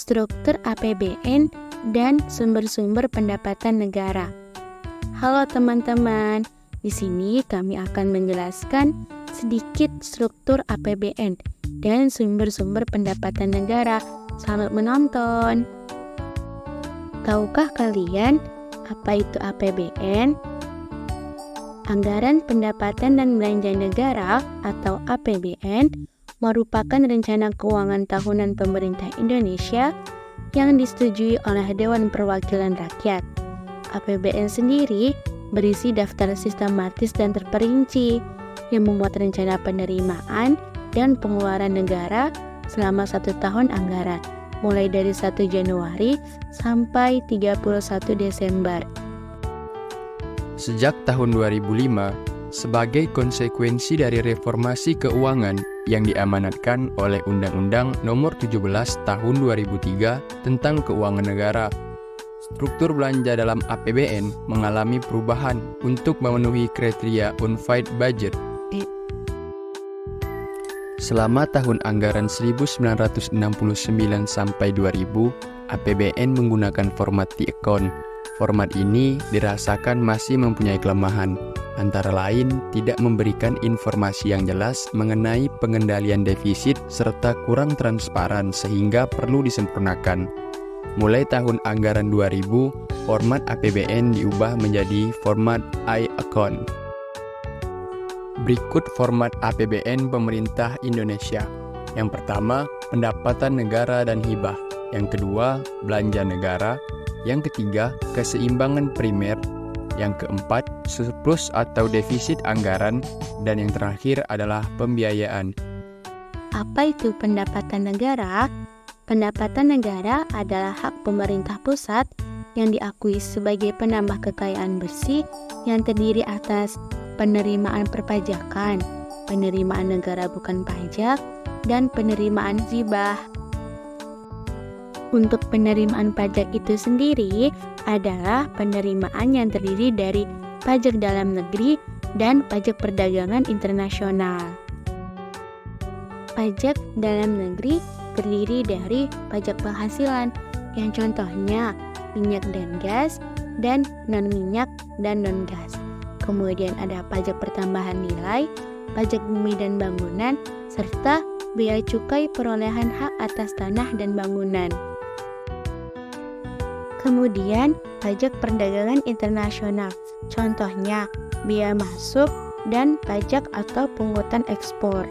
struktur APBN, dan sumber-sumber pendapatan negara. Halo teman-teman, di sini kami akan menjelaskan sedikit struktur APBN dan sumber-sumber pendapatan negara. Selamat menonton. Tahukah kalian apa itu APBN? Anggaran Pendapatan dan Belanja Negara atau APBN merupakan rencana keuangan tahunan pemerintah Indonesia yang disetujui oleh Dewan Perwakilan Rakyat. APBN sendiri berisi daftar sistematis dan terperinci yang memuat rencana penerimaan dan pengeluaran negara selama 1 tahun anggaran, mulai dari 1 Januari sampai 31 Desember. Sejak tahun 2005, sebagai konsekuensi dari reformasi keuangan yang diamanatkan oleh Undang-Undang Nomor 17 Tahun 2003 tentang Keuangan Negara, struktur belanja dalam APBN mengalami perubahan untuk memenuhi kriteria Unified Budget. Selama tahun anggaran 1969 sampai 2000, APBN menggunakan format T-account. Format ini dirasakan masih mempunyai kelemahan, antara lain tidak memberikan informasi yang jelas mengenai pengendalian defisit serta kurang transparan sehingga perlu disempurnakan. Mulai tahun anggaran 2000, format APBN diubah menjadi format I-account. Berikut format APBN pemerintah Indonesia. Yang pertama, pendapatan negara dan hibah. Yang kedua, belanja negara. Yang ketiga, keseimbangan primer. Yang keempat, surplus atau defisit anggaran. Dan yang terakhir adalah pembiayaan. Apa itu pendapatan negara? Pendapatan negara adalah hak pemerintah pusat yang diakui sebagai penambah kekayaan bersih yang terdiri atas penerimaan perpajakan, penerimaan negara bukan pajak, dan penerimaan hibah. Untuk penerimaan pajak itu sendiri adalah penerimaan yang terdiri dari pajak dalam negeri dan pajak perdagangan internasional. Pajak dalam negeri terdiri dari pajak penghasilan, yang contohnya minyak dan gas, dan non-minyak dan non-gas. Kemudian ada pajak pertambahan nilai, pajak bumi dan bangunan, serta bea cukai perolehan hak atas tanah dan bangunan. Kemudian pajak perdagangan internasional, contohnya bea masuk dan pajak atau pungutan ekspor.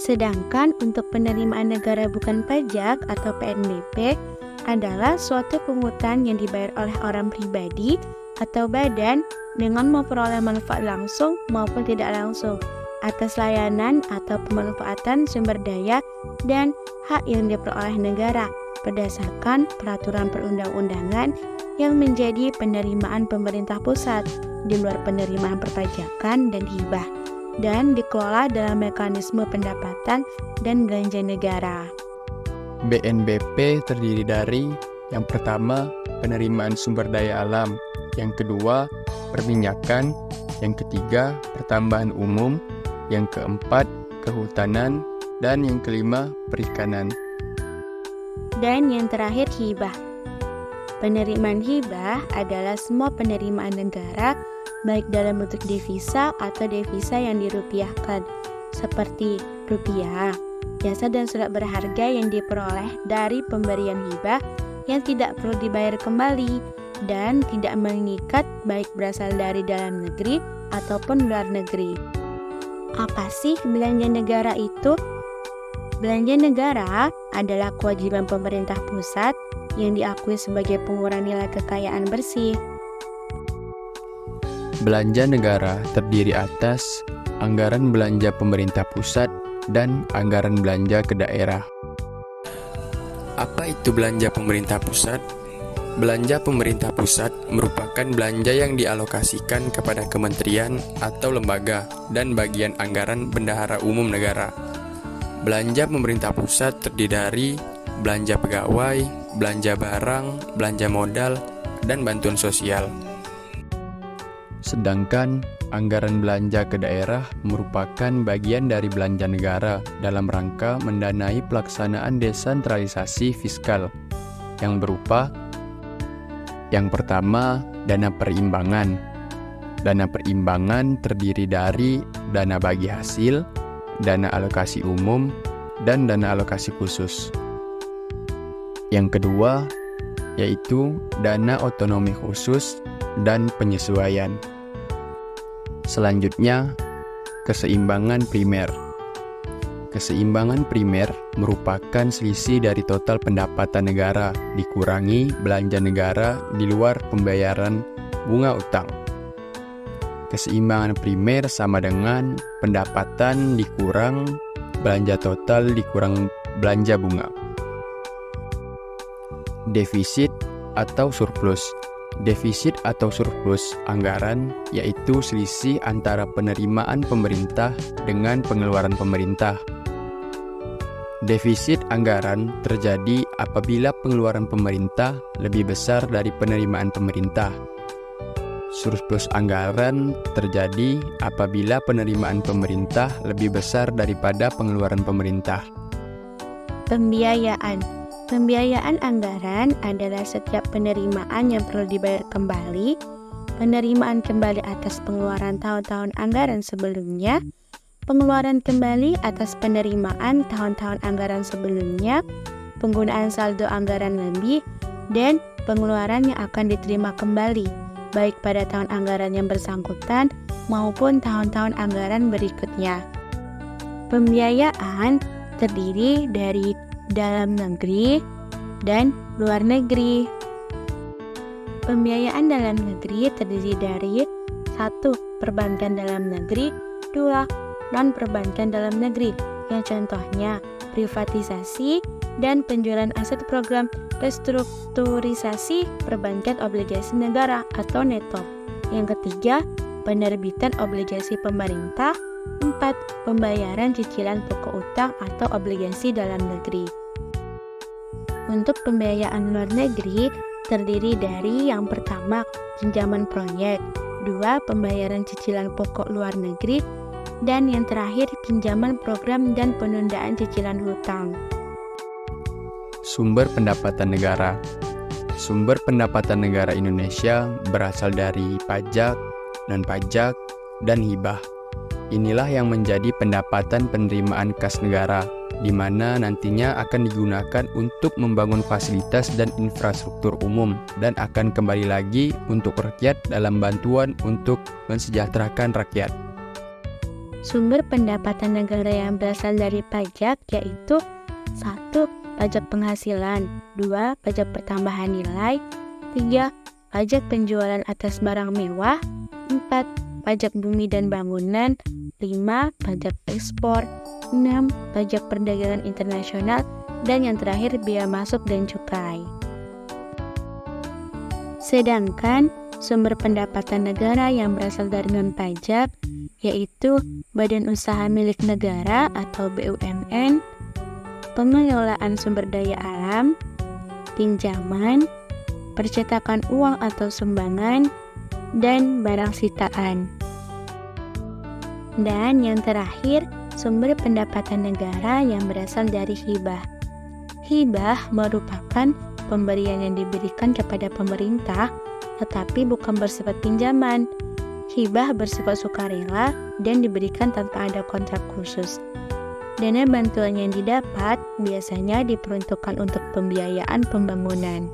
Sedangkan untuk penerimaan negara bukan pajak atau PNBP adalah suatu pungutan yang dibayar oleh orang pribadi atau badan dengan memperoleh manfaat langsung maupun tidak langsung atas layanan atau pemanfaatan sumber daya dan hak yang diperoleh negara berdasarkan peraturan perundang-undangan yang menjadi penerimaan pemerintah pusat di luar penerimaan perpajakan dan hibah dan dikelola dalam mekanisme pendapatan dan belanja negara. BNBP terdiri dari yang pertama, penerimaan sumber daya alam, yang kedua, perminyakan, yang ketiga, pertambahan umum, yang keempat, kehutanan, dan yang kelima, perikanan. Dan yang terakhir, hibah. Penerimaan hibah adalah semua penerimaan negara, baik dalam bentuk devisa atau devisa yang dirupiahkan, seperti rupiah, jasa dan surat berharga yang diperoleh dari pemberian hibah yang tidak perlu dibayar kembali dan tidak mengikat baik berasal dari dalam negeri ataupun luar negeri. Apa sih belanja negara itu? Belanja negara adalah kewajiban pemerintah pusat yang diakui sebagai pengurang nilai kekayaan bersih. Belanja negara terdiri atas anggaran belanja pemerintah pusat dan anggaran belanja ke daerah. Apa itu belanja pemerintah pusat? Belanja pemerintah pusat merupakan belanja yang dialokasikan kepada kementerian atau lembaga dan bagian anggaran bendahara umum negara. Belanja pemerintah pusat terdiri dari belanja pegawai, belanja barang, belanja modal, dan bantuan sosial. Sedangkan anggaran belanja ke daerah merupakan bagian dari belanja negara dalam rangka mendanai pelaksanaan desentralisasi fiskal yang berupa: yang pertama, dana perimbangan. Dana perimbangan terdiri dari dana bagi hasil, dana alokasi umum, dan dana alokasi khusus. Yang kedua, yaitu dana otonomi khusus dan penyesuaian. Selanjutnya, keseimbangan primer. Keseimbangan primer merupakan selisih dari total pendapatan negara dikurangi belanja negara di luar pembayaran bunga utang. Keseimbangan primer sama dengan pendapatan dikurang belanja total dikurang belanja bunga. Defisit atau surplus. Defisit atau surplus anggaran yaitu selisih antara penerimaan pemerintah dengan pengeluaran pemerintah. Defisit anggaran terjadi apabila pengeluaran pemerintah lebih besar dari penerimaan pemerintah. Surplus anggaran terjadi apabila penerimaan pemerintah lebih besar daripada pengeluaran pemerintah. Pembiayaan. Pembiayaan anggaran adalah setiap penerimaan yang perlu dibayar kembali, penerimaan kembali atas pengeluaran tahun-tahun anggaran sebelumnya, pengeluaran kembali atas penerimaan tahun-tahun anggaran sebelumnya, penggunaan saldo anggaran lebih, dan pengeluaran yang akan diterima kembali, baik pada tahun anggaran yang bersangkutan maupun tahun-tahun anggaran berikutnya. Pembiayaan terdiri dari dalam negeri dan luar negeri. Pembiayaan dalam negeri terdiri dari 1. Perbankan dalam negeri, 2. Non-perbankan dalam negeri, yang contohnya privatisasi dan penjualan aset program restrukturisasi perbankan obligasi negara atau NETOP. Yang ketiga, penerbitan obligasi pemerintah. 4. Pembayaran cicilan pokok utang atau obligasi dalam negeri. Untuk pembiayaan luar negeri terdiri dari yang pertama, pinjaman proyek, 2. Pembayaran cicilan pokok luar negeri, dan yang terakhir, pinjaman program dan penundaan cicilan hutang. Sumber pendapatan negara. Sumber pendapatan negara Indonesia berasal dari pajak, non-pajak, dan hibah. Inilah yang menjadi pendapatan penerimaan kas negara, di mana nantinya akan digunakan untuk membangun fasilitas dan infrastruktur umum dan akan kembali lagi untuk rakyat dalam bantuan untuk mensejahterakan rakyat. Sumber pendapatan negara yang berasal dari pajak yaitu 1. Pajak penghasilan, 2. Pajak pertambahan nilai, 3. Pajak penjualan atas barang mewah, 4. Pajak bumi dan bangunan, 5. Pajak ekspor, 6. Pajak perdagangan internasional, dan yang terakhir bea masuk dan cukai. Sedangkan sumber pendapatan negara yang berasal dari non-pajak yaitu badan usaha milik negara atau BUMN, pengelolaan sumber daya alam, pinjaman, percetakan uang atau sumbangan, dan barang sitaan. Dan yang terakhir, sumber pendapatan negara yang berasal dari hibah. Hibah merupakan pemberian yang diberikan kepada pemerintah, tetapi bukan bersifat pinjaman. Hibah bersifat sukarela dan diberikan tanpa ada kontrak khusus. Dana bantuan yang didapat biasanya diperuntukkan untuk pembiayaan pembangunan.